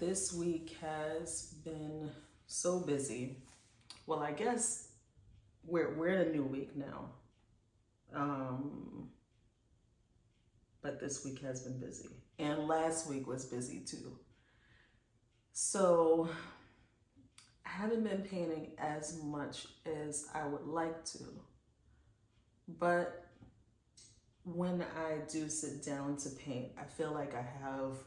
This week has been so busy. Well, I guess we're in a new week now. But this week has been busy. And last week was busy too. So I haven't been painting as much as I would like to. But when I do sit down to paint, I feel like I have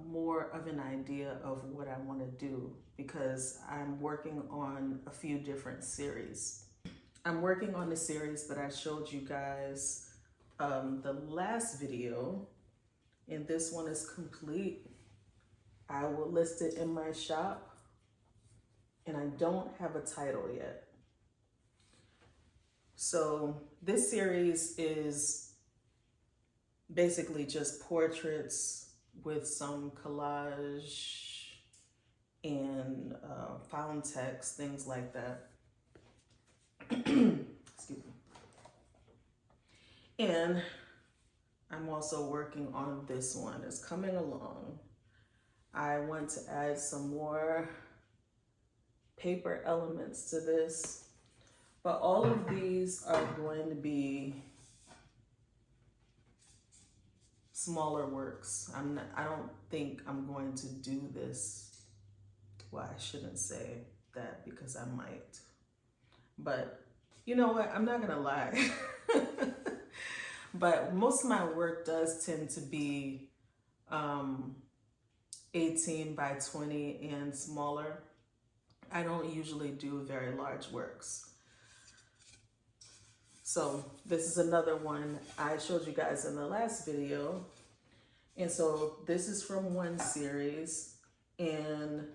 more of an idea of what I want to do because I'm working on a few different series. I'm working on the series that I showed you guys the last video, and this one is complete. I will list it in my shop, and I don't have a title yet. So this series is basically just portraits with some collage and found text, things like that. Excuse me. And I'm also working on this one. It's coming along. I want to add some more paper elements to this, but all of these are going to be smaller works. I don't think I'm going to do this. Well, I shouldn't say that because I might. But you know what? I'm not gonna lie. But most of my work does tend to be 18 by 20 and smaller. I don't usually do very large works. So this is another one I showed you guys in the last video. And so this is from one series. And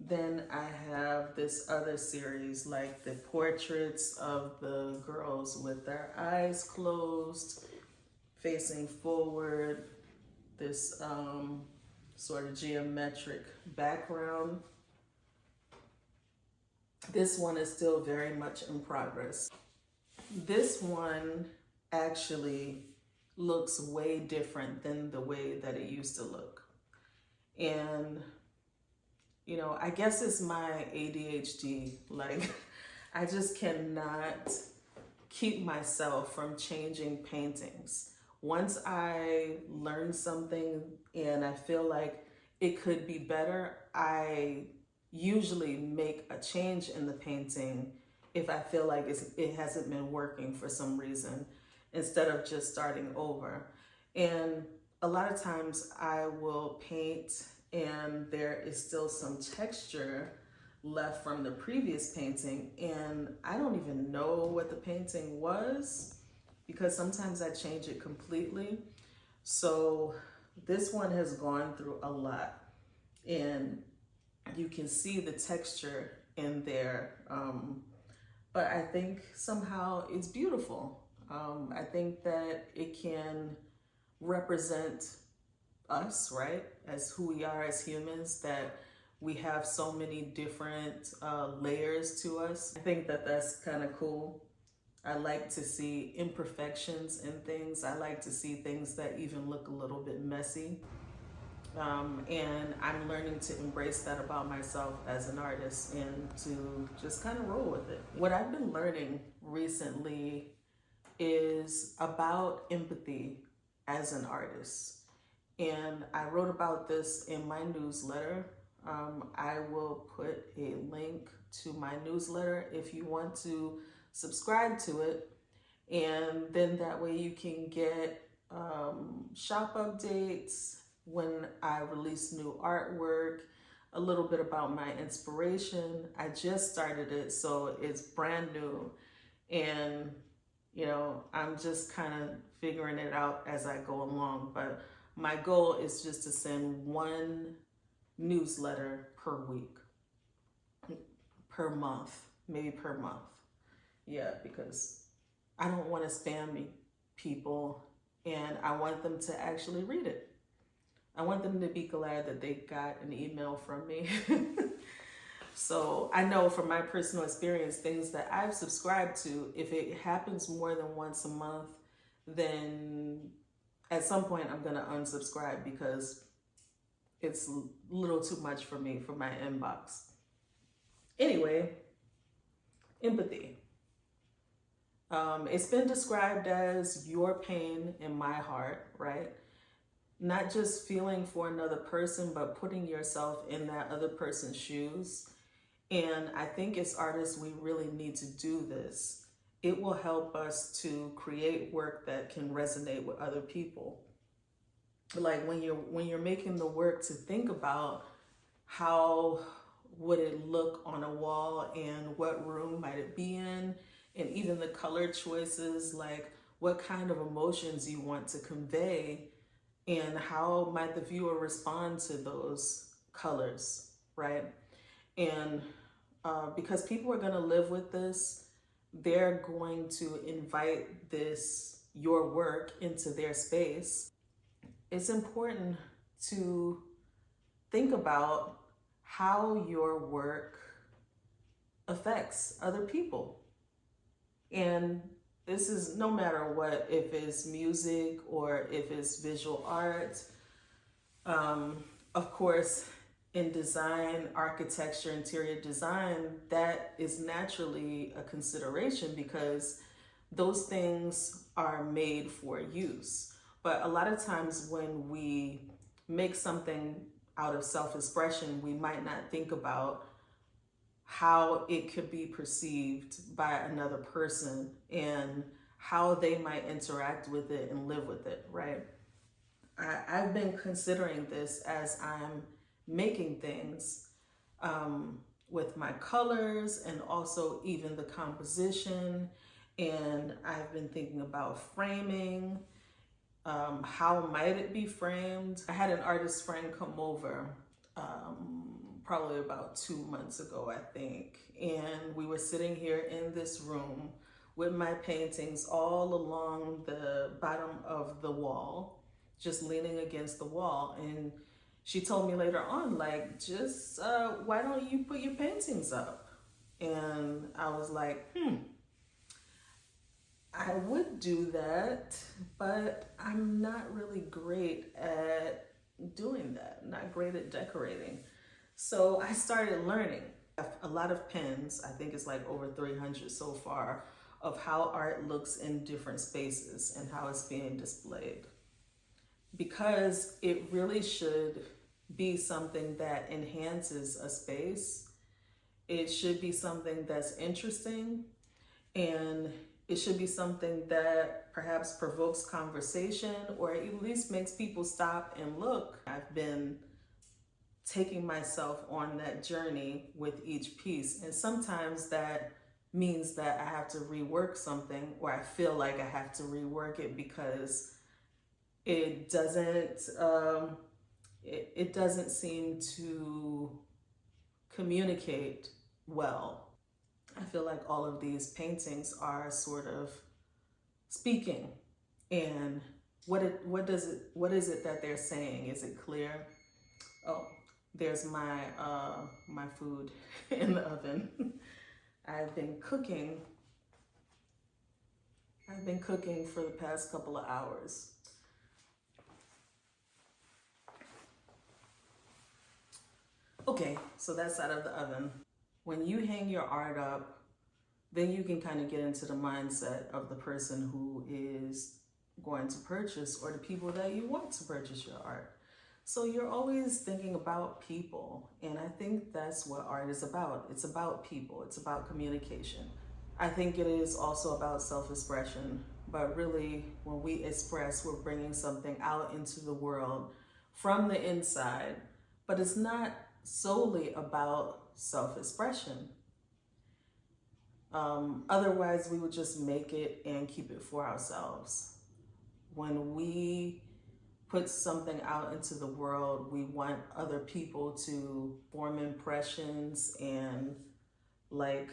then I have this other series, like the portraits of the girls with their eyes closed, facing forward, this sort of geometric background. This one is still very much in progress. This one actually looks way different than the way that it used to look. And, you know, I guess it's my ADHD. Like, I just cannot keep myself from changing paintings. Once I learn something and I feel like it could be better, I usually make a change in the painting if I feel like it hasn't been working for some reason, instead of just starting over. And a lot of times I will paint and there is still some texture left from the previous painting, and I don't even know what the painting was because sometimes I change it completely. So this one has gone through a lot, and you can see the texture in there. But I think somehow it's beautiful. I think that it can represent us, right? As who we are as humans, that we have so many different layers to us. I think that that's kind of cool. I like to see imperfections in things. I like to see things that even look a little bit messy. And I'm learning to embrace that about myself as an artist and to just kind of roll with it. What I've been learning recently is about empathy as an artist. And I wrote about this in my newsletter. I will put a link to my newsletter if you want to subscribe to it. And then that way you can get shop updates when I release new artwork, a little bit about my inspiration. I just started it, so it's brand new. And, you know, I'm just kind of figuring it out as I go along. But my goal is just to send one newsletter per week, per month, maybe per month. Yeah, because I don't want to spam people, and I want them to actually read it. I want them to be glad that they got an email from me. So I know from my personal experience, things that I've subscribed to, if it happens more than once a month, then at some point I'm gonna unsubscribe because it's a little too much for me for my inbox. Anyway, empathy. It's been described as your pain in my heart, right? Not just feeling for another person, but putting yourself in that other person's shoes. And I think as artists, we really need to do this. It will help us to create work that can resonate with other people. Like when you're making the work, to think about how would it look on a wall and what room might it be in, and even the color choices, like what kind of emotions you want to convey and how might the viewer respond to those colors, right? And because people are going to live with this, they're going to invite your work into their space. It's important to think about how your work affects other people. And this is no matter what, if it's music or if it's visual art. Of course, in design, architecture, interior design, that is naturally a consideration because those things are made for use. But a lot of times when we make something out of self-expression, we might not think about how it could be perceived by another person and how they might interact with it and live with it, right? I've been considering this as I'm making things with my colors and also even the composition. And I've been thinking about framing. How might it be framed? I had an artist friend come over probably about 2 months ago, I think. And we were sitting here in this room with my paintings all along the bottom of the wall, just leaning against the wall. And she told me later on, like, just why don't you put your paintings up? And I was like, I would do that, but I'm not really great at doing that, not great at decorating. So I started learning. A lot of pens, I think it's like over 300 so far, of how art looks in different spaces and how it's being displayed. Because it really should be something that enhances a space. It should be something that's interesting, and it should be something that perhaps provokes conversation or at least makes people stop and look. I've been taking myself on that journey with each piece, and sometimes that means that I have to rework something, or I feel like I have to rework it because it doesn't seem to communicate well. I feel like all of these paintings are sort of speaking, and what is it that they're saying? Is it clear? Oh, there's my my food in the oven. I've been cooking for the past couple of hours. Okay, so that's out of the oven. When you hang your art up, then you can kind of get into the mindset of the person who is going to purchase, or the people that you want to purchase your art. So you're always thinking about people, and I think that's what art is about. It's about people, it's about communication. I think it is also about self-expression, but really when we express, we're bringing something out into the world from the inside, but it's not solely about self-expression. Otherwise, we would just make it and keep it for ourselves. When we put something out into the world, we want other people to form impressions and like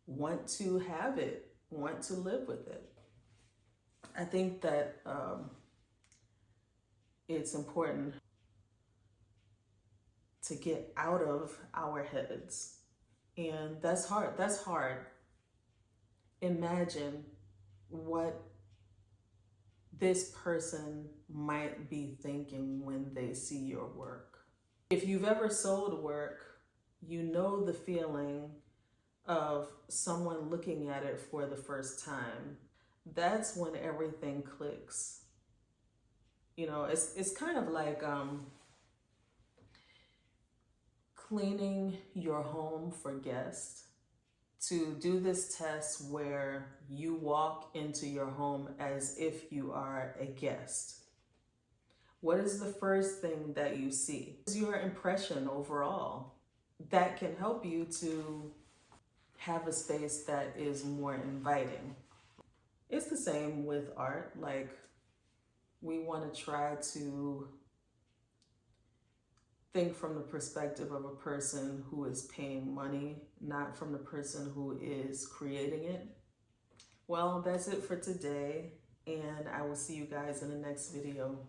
want to have it, want to live with it. I think that it's important to get out of our heads. And that's hard. That's hard. Imagine what this person might be thinking when they see your work. If you've ever sold work, you know the feeling of someone looking at it for the first time. That's when everything clicks. You know, it's kind of like cleaning your home for guests. To do this test where you walk into your home as if you are a guest. What is the first thing that you see? What is your impression overall? That can help you to have a space that is more inviting. It's the same with art. Like, we want to try to think from the perspective of a person who is paying money, not from the person who is creating it. Well, that's it for today, and I will see you guys in the next video.